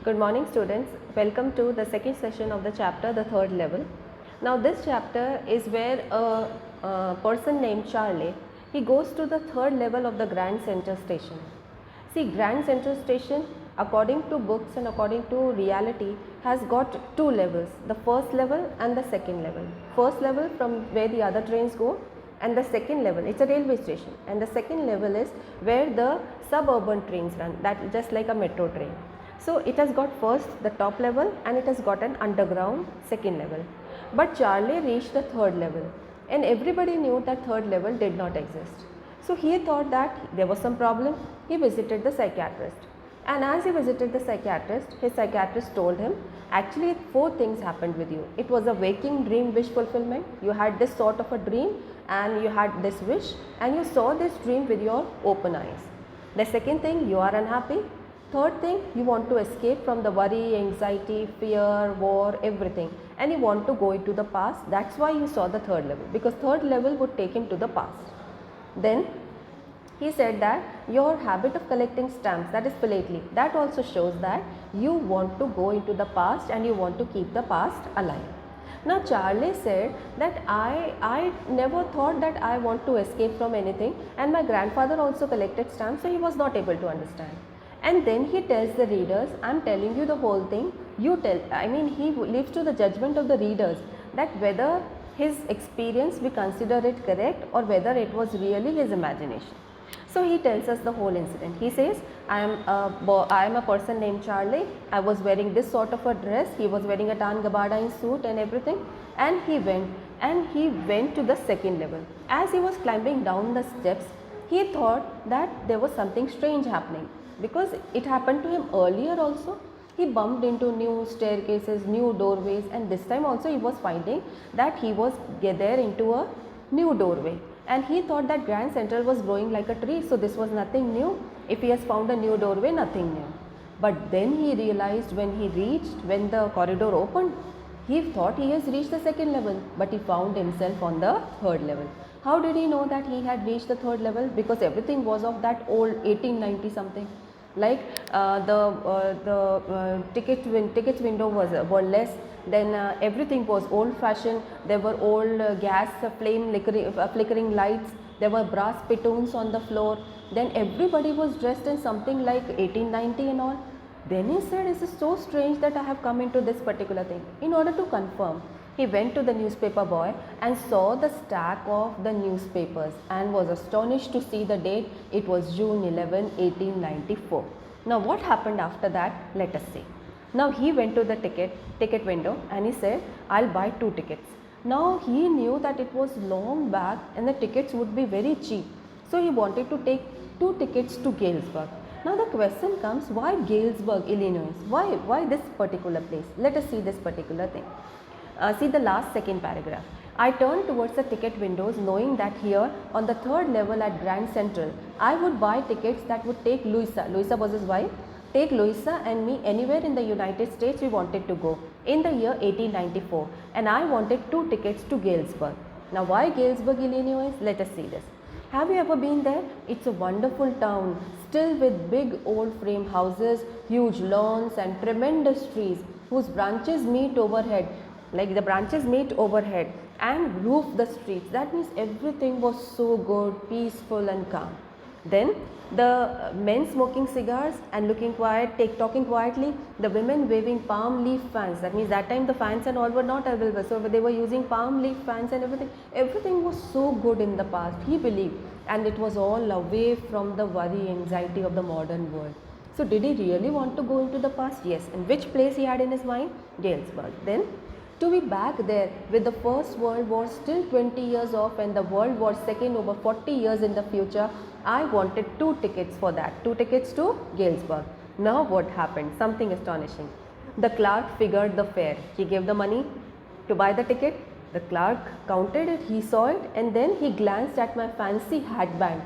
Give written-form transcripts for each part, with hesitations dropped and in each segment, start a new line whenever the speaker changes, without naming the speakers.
Good morning students, welcome to the second session of the chapter, the third level. Now this chapter is where a person named Charlie, he goes to the third level of the Grand Central Station. See, Grand Central Station according to books and according to reality has got two levels, the first level and the second level. First level from where the other trains go, and the second level, it's a railway station, and the second level is where the suburban trains run, that just like a metro train. So it has got first the top level and it has got an underground second level. But Charlie reached the third level and everybody knew that third level did not exist. So he thought that there was some problem. He visited the psychiatrist, and as he visited the psychiatrist, his psychiatrist told him, actually four things happened with you. It was a waking dream wish fulfillment. You had this sort of a dream and you had this wish and you saw this dream with your open eyes. The second thing, you are unhappy. Third thing, you want to escape from the worry, anxiety, fear, war, everything, and you want to go into the past. That's why you saw the third level, because third level would take him to the past. Then he said that your habit of collecting stamps, that is philately, that also shows that you want to go into the past and you want to keep the past alive. Now Charlie said that I never thought that I want to escape from anything, and my grandfather also collected stamps, so he was not able to understand. And then he tells the readers, I am telling you the whole thing, you tell, he leaves to the judgment of the readers that whether his experience we consider it correct or whether it was really his imagination. So he tells us the whole incident. He says, I am a person named Charlie. I was wearing this sort of a dress. He was wearing a tan gabardine suit and everything. And he went to the second level. As he was climbing down the steps, he thought that there was something strange happening, because it happened to him earlier also. He bumped into new staircases, new doorways, and this time also he was finding that he was there into a new doorway. And he thought that Grand Central was growing like a tree, so this was nothing new. If he has found a new doorway, nothing new. But then he realized when the corridor opened, he thought he has reached the second level, but he found himself on the third level. How did he know that he had reached the third level? Because everything was of that old 1890 something. Like the tickets window were less, then everything was old fashioned. There were old gas flame flickering lights, there were brass spittoons on the floor, then everybody was dressed in something like 1890 and all. Then he said, this is so strange that I have come into this particular thing. In order to confirm, he went to the newspaper boy and saw the stack of the newspapers and was astonished to see the date. It was June 11, 1894. Now what happened after that? Let us see. Now he went to the ticket window and he said, I'll buy 2 tickets. Now he knew that it was long back and the tickets would be very cheap. So he wanted to take 2 tickets to Galesburg. Now the question comes, why Galesburg, Illinois? Why this particular place? Let us see this particular thing. See the last second paragraph. I turned towards the ticket windows, knowing that here on the third level at Grand Central, I would buy tickets that would take Louisa was his wife, take Louisa and me anywhere in the United States we wanted to go in the year 1894, and I wanted 2 tickets to Galesburg. Now why Galesburg, Illinois? Let us see this. Have you ever been there? It's a wonderful town, still with big old frame houses, huge lawns and tremendous trees whose branches meet overhead. Like the branches meet overhead and roof the streets. That means everything was so good, peaceful and calm. Then the men smoking cigars and looking quiet, talking quietly, the women waving palm leaf fans. That means that time the fans and all were not available, so they were using palm leaf fans and everything. Everything was so good in the past, he believed, and it was all away from the worry, anxiety of the modern world. So did he really want to go into the past? Yes. In which place he had in his mind? Galesburg. Then to be back there with the First World War still 20 years off and the World War II over 40 years in the future, I wanted 2 tickets for that, 2 tickets to Galesburg. Now what happened? Something astonishing. The clerk figured the fare. He gave the money to buy the ticket. The clerk counted it, he saw it, and then he glanced at my fancy hatband.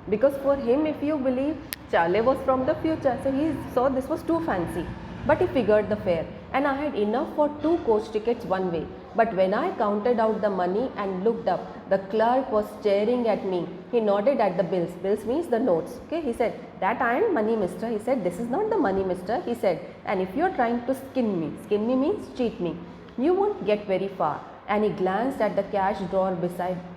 Because for him, if you believe, Charlie was from the future, so he saw this was too fancy. But he figured the fare, and I had enough for 2 coach tickets one way. But when I counted out the money and looked up, the clerk was staring at me. He nodded at the bills. Bills means the notes. Okay, he said, that aren't money, mister. He said, this is not the money, mister. He said, and if you're trying to skin me means cheat me, you won't get very far. And he glanced at the cash drawer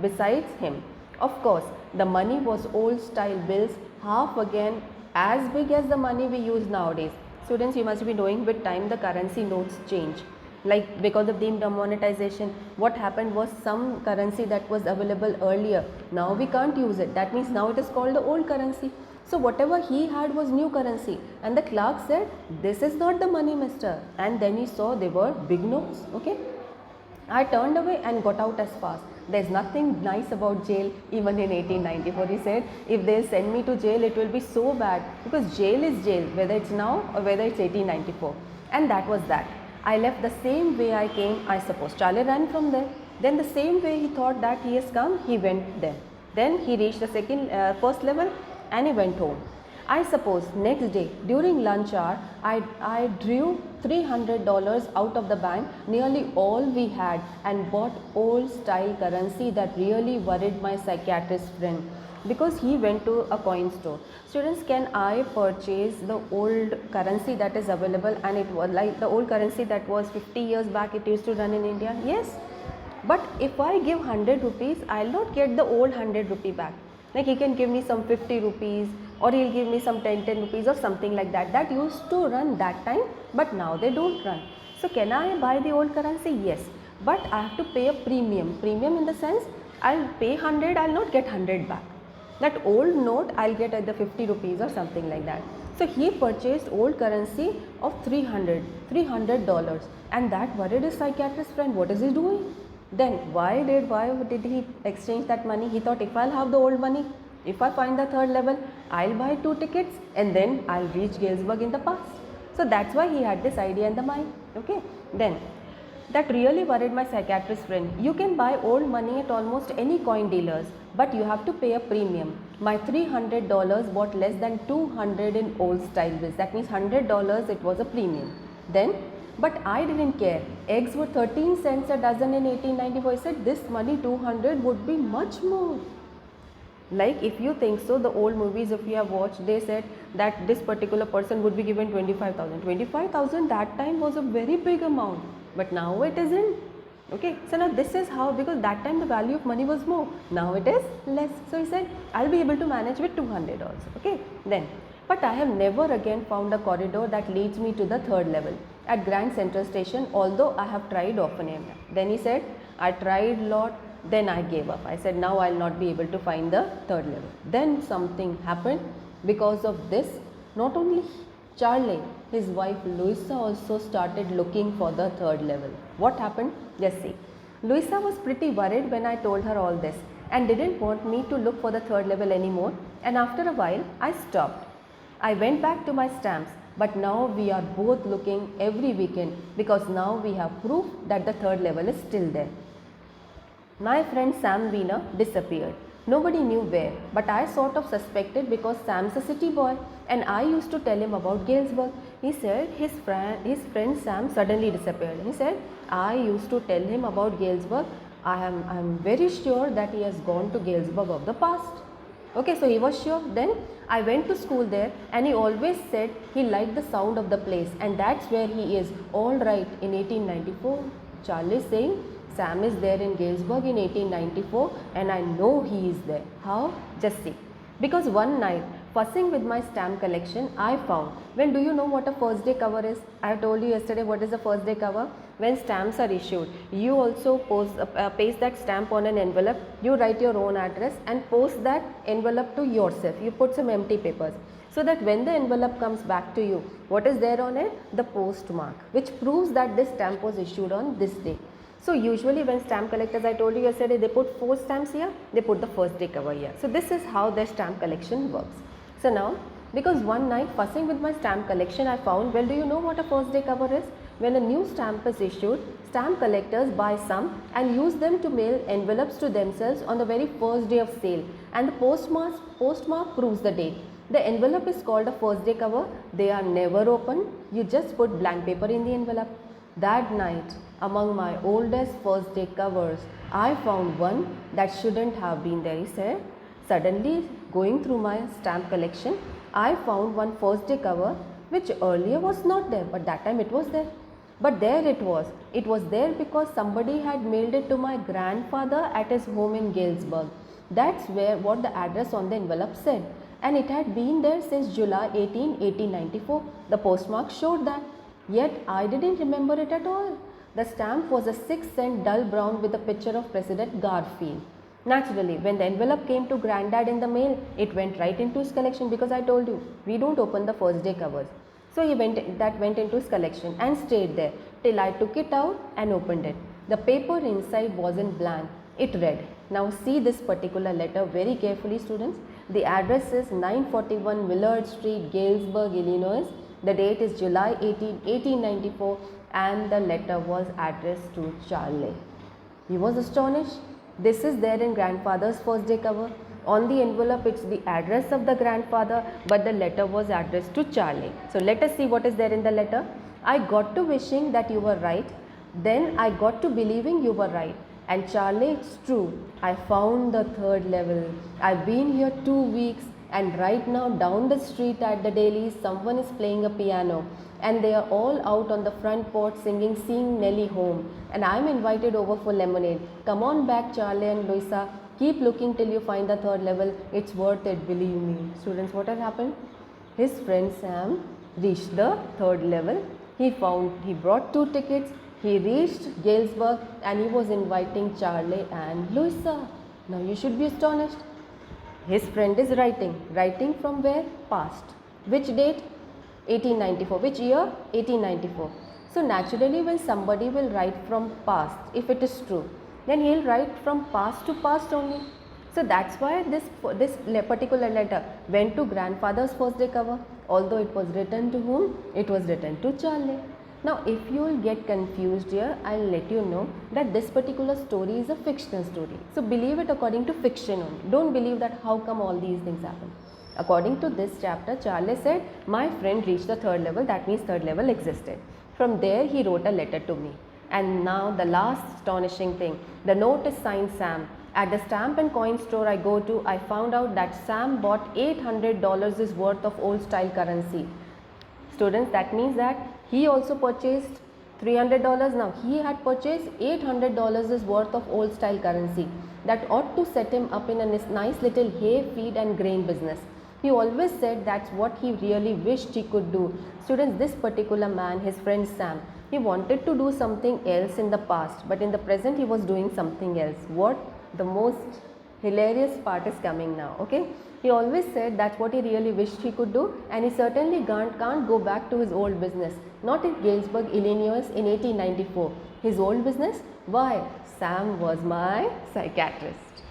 besides him. Of course, the money was old style bills, half again as big as the money we use nowadays. Students, you must be knowing with time the currency notes change. Like because of the demonetization, what happened was some currency that was available earlier, now we can't use it. That means now it is called the old currency. So whatever he had was new currency, and the clerk said, this is not the money, mister. And then he saw they were big notes. Okay, I turned away and got out as fast. There's nothing nice about jail even in 1894. He said, if they'll send me to jail, it will be so bad, because jail is jail, whether it's now or whether it's 1894. And that was that. I left the same way I came, I suppose. Charlie ran from there. Then the same way he thought that he has come, he went there. Then he reached the first level and he went home. I suppose next day during lunch hour, I drew $300 out of the bank, nearly all we had, and bought old style currency that really worried my psychiatrist friend, because he went to a coin store. Students, can I purchase the old currency that is available, and it was like the old currency that was 50 years back it used to run in India? Yes. But if I give 100 rupees, I'll not get the old 100 rupee back. Like he can give me some 50 rupees, or he'll give me some 10 rupees or something like that. That used to run that time, but now they don't run. So can I buy the old currency? Yes. But I have to pay a premium. Premium in the sense, I'll pay 100, I'll not get 100 back. That old note I'll get at the 50 rupees or something like that. So he purchased old currency of $300, and that worried his psychiatrist friend. What is he doing? Then why did he exchange that money? He thought, if I'll have the old money, if I find the third level, I'll buy 2 tickets and then I'll reach Galesburg in the past. So that's why he had this idea in the mind. Okay. Then that really worried my psychiatrist friend. You can buy old money at almost any coin dealers, but you have to pay a premium. My $300 bought less than 200 in old style bills. That means $100 it was a premium. Then, but I didn't care. Eggs were 13 cents a dozen in 1894. I said, this money 200 would be much more. Like if you think so, the old movies if you have watched, they said that this particular person would be given 25,000. 25,000 that time was a very big amount, but now it isn't. Okay, so now this is how, because that time the value of money was more, now it is less. So he said, I'll be able to manage with 200 also. Okay, then, but I have never again found a corridor that leads me to the third level at Grand Central Station, although I have tried often. Then he said, I tried lot, then I gave up. I said, now I'll not be able to find the third level. Then something happened. Because of this, not only Charlie, his wife Louisa also started looking for the third level. What happened? Just see. Louisa was pretty worried when I told her all this and didn't want me to look for the third level anymore, and after a while I stopped. I went back to my stamps, but now we are both looking every weekend, because now we have proof that the third level is still there. My friend Sam Wiener disappeared. Nobody knew where, but I sort of suspected because Sam's a city boy and I used to tell him about Galesburg. He said his friend Sam suddenly disappeared. He said, I used to tell him about Galesburg. I am very sure that he has gone to Galesburg of the past. Okay, so he was sure. Then I went to school there and he always said he liked the sound of the place, and that's where he is. All right, in 1894, Charlie is saying Sam is there in Galesburg in 1894 and I know he is there. How? Just see. Because one night, fussing with my stamp collection, I found, well, do you know what a first day cover is? I told you yesterday what is a first day cover. When stamps are issued, you also paste that stamp on an envelope, you write your own address and post that envelope to yourself. You put some empty papers, so that when the envelope comes back to you, what is there on it? The postmark, which proves that this stamp was issued on this day. So usually when stamp collectors, I told you yesterday, they put 4 stamps here, they put the first day cover here. So this is how their stamp collection works. So now, because one night fussing with my stamp collection, I found, well, do you know what a first day cover is? When a new stamp is issued, stamp collectors buy some and use them to mail envelopes to themselves on the very first day of sale, and the postmark proves the date. The envelope is called a first day cover. They are never opened. You just put blank paper in the envelope. That night, among my oldest first day covers, I found one that shouldn't have been there. He said, Suddenly, going through my stamp collection, I found one first day cover which earlier was not there, but that time it was there. But there it was. It was there because somebody had mailed it to my grandfather at his home in Galesburg. That's where what the address on the envelope said. And it had been there since July 18, 1894. The postmark showed that. Yet I didn't remember it at all. The stamp was a 6-cent dull brown with a picture of President Garfield. Naturally, when the envelope came to Granddad in the mail, it went right into his collection because I told you, we don't open the first day covers. So that went into his collection and stayed there till I took it out and opened it. The paper inside wasn't blank. It read. Now see this particular letter very carefully, students. The address is 941 Willard Street, Galesburg, Illinois. The date is July 18, 1894 and the letter was addressed to Charlie. He was astonished. This is there in grandfather's first day cover. On the envelope it's the address of the grandfather, but the letter was addressed to Charlie. So let us see what is there in the letter. I got to wishing that you were right. Then I got to believing you were right. And Charlie, it's true. I found the third level. I've been here 2 weeks and right now down the street at the Dailies, someone is playing a piano. And they are all out on the front porch singing Seeing Nellie Home. And I'm invited over for lemonade. Come on back, Charlie and Louisa. Keep looking till you find the third level. It's worth it, believe me. Students, what has happened? His friend Sam reached the third level. He brought 2 tickets. He reached Galesburg and he was inviting Charlie and Louisa. Now you should be astonished. His friend is writing from where? Past. Which date? 1894. Which year? 1894. So naturally when somebody will write from past, if it is true, then he will write from past to past only. So that's why this particular letter went to grandfather's first day cover. Although it was written to whom? It was written to Charlie. Now if you will get confused here, I will let you know that this particular story is a fictional story. So believe it according to fiction only. Don't believe that how come all these things happen. According to this chapter, Charlie said, my friend reached the third level, that means third level existed. From there he wrote a letter to me. And now the last astonishing thing, the note is signed Sam. At the stamp and coin store I go to, I found out that Sam bought $800 is worth of old style currency. Students, that means that he also purchased $300. Now he had purchased $800 is worth of old style currency. That ought to set him up in a nice little hay, feed and grain business. He always said that's what he really wished he could do. Students, this particular man, his friend Sam, he wanted to do something else in the past, but in the present he was doing something else. What? The most hilarious part is coming now, okay? He always said that's what he really wished he could do, and he certainly can't go back to his old business. Not in Galesburg, Illinois in 1894. His old business? Why? Sam was my psychiatrist.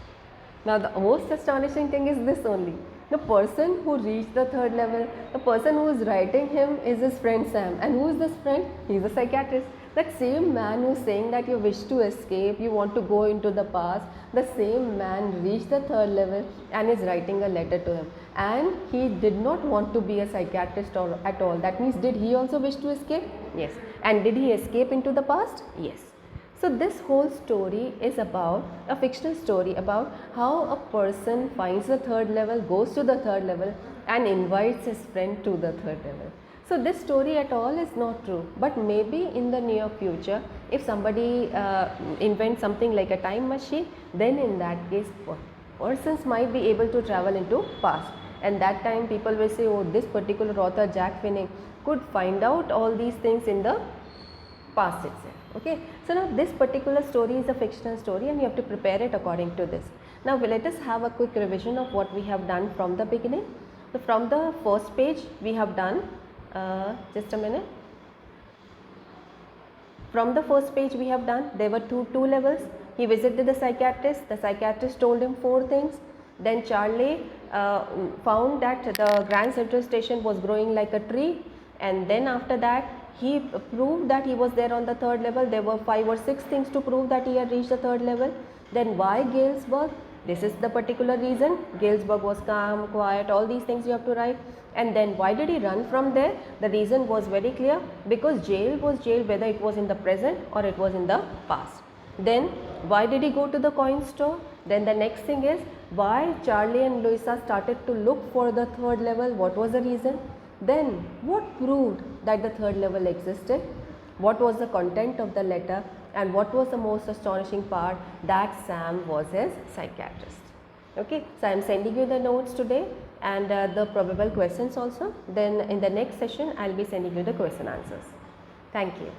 Now the most astonishing thing is this only. The person who reached the third level, the person who is writing him is his friend Sam. And who is this friend? He is a psychiatrist. That same man who is saying that you wish to escape, you want to go into the past, the same man reached the third level and is writing a letter to him. And he did not want to be a psychiatrist at all. That means, did he also wish to escape? Yes. And did he escape into the past? Yes. So this whole story is about a fictional story about how a person finds the third level, goes to the third level and invites his friend to the third level. So this story at all is not true, but maybe in the near future if somebody invents something like a time machine, then in that case persons might be able to travel into past, and that time people will say, oh, this particular author Jack Finney could find out all these things in the past itself. Okay, so now this particular story is a fictional story and you have to prepare it according to this. Now let us have a quick revision of what we have done from the beginning. So from the first page we have done, just a minute. From the first page we have done, there were two levels. He visited the psychiatrist told him 4 things. Then Charlie found that the Grand Central Station was growing like a tree, and then after that he proved that he was there on the third level. There were 5 or 6 things to prove that he had reached the third level. Then why Galesburg? This is the particular reason. Galesburg was calm, quiet, all these things you have to write. And then why did he run from there? The reason was very clear, because jail was jail whether it was in the present or it was in the past. Then why did he go to the coin store? Then the next thing is why Charlie and Louisa started to look for the third level, what was the reason? Then what proved that the third level existed? What was the content of the letter, and what was the most astonishing part? That Sam was his psychiatrist. Okay, so I am sending you the notes today and the probable questions also. Then in the next session I will be sending you the question answers. Thank you.